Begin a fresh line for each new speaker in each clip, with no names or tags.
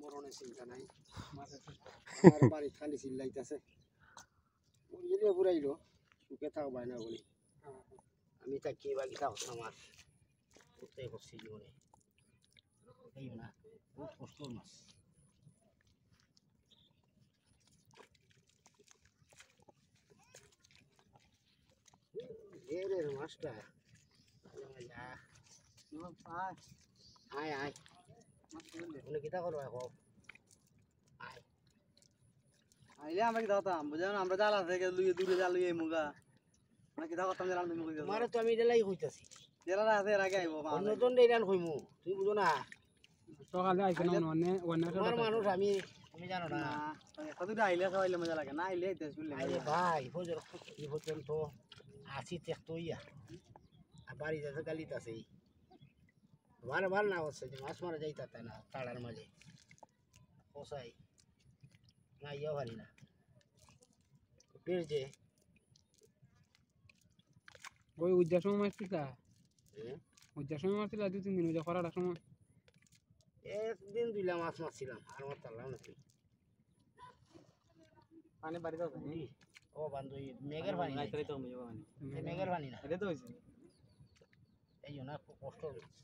মরণের চিন্তা নাই বাড়ি খালি চিল্লাইতেছে পুরাইলো সুখে থাক বাই না বলি আমি তা কি বাকি থাকস আমার করতেই করছি জীবনে এই না বহুত কষ্ট মাছ এর মাছটা আয় আয় বলে কিতা করবো এখন আয়
আইলে আমরা কি দাওতাম বুঝলেন আমরা জাল আছে লুইয়ে দূরে জাল লুইয়ে মুগা আমরা কি দাওতাম জাল তুমি কই
তোমারে তো আমি এটাই কইতাছি
জেলা আছে এর আগে আইবো
অন্যজন ডেরান কইমু তুমি বুঝো না
সকালে আইছে না
তোমার মানুষ আমি জানো না
কতটা আইলে খাওয়াইলে মজা লাগে না আইলে আইতে শুনলে
আরে ভাই ফজর এই পর্যন্ত আসি দেখতো ইয়া আর বাড়ি যাতে গালিত আছে ভালো ভালো না হচ্ছে যে মাছ মারা যাইতা তাই না তাড়ার মাঝে পোষাই না ইয়া ভারি না বের যে
ওই উজ্জার সময় মারছিলা উজ্জার সময় মারছিলা 2-3 দিন উজ্জা করার সময়
একদিন দুইলা মাছ মারছিলাম আর মারতাম না তুই
পানি বাড়ি দাও
ও বান্ধবী মেঘের পানি নাই তো মেঘের পানি না
এটা তো হইছে
এই জন্য খুব কষ্ট হচ্ছে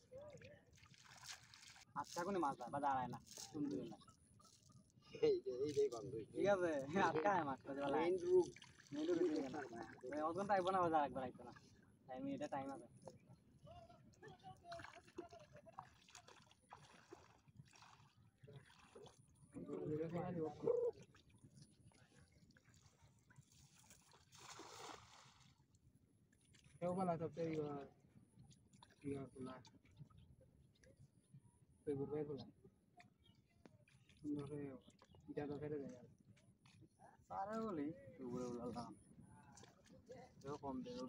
আচ্ছা কোনে মাছ বা দাঁড়ায় না সুন্দর না
এই বান্ধবী
ঠিক আছে আটকা মাছ তো বলা
মেইন রুট
মেইন রুট দিয়ে না ওই ওজন টাইব না বাজার একবার আইতো না টাইম এটা টাইম আছে কেউ বলা তো ইয়া তোলা তুই ঘুরবে তোলা সুন্দর করে জায়গা ফেলে দেয় সারা বলি তুই ঘুরে বললাম কেউ কম দেবে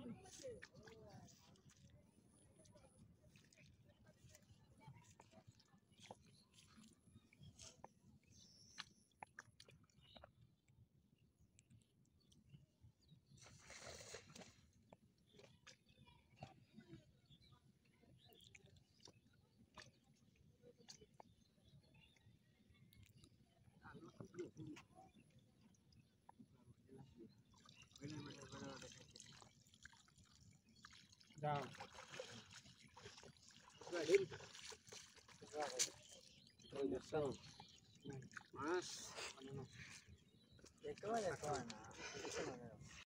down. Mas,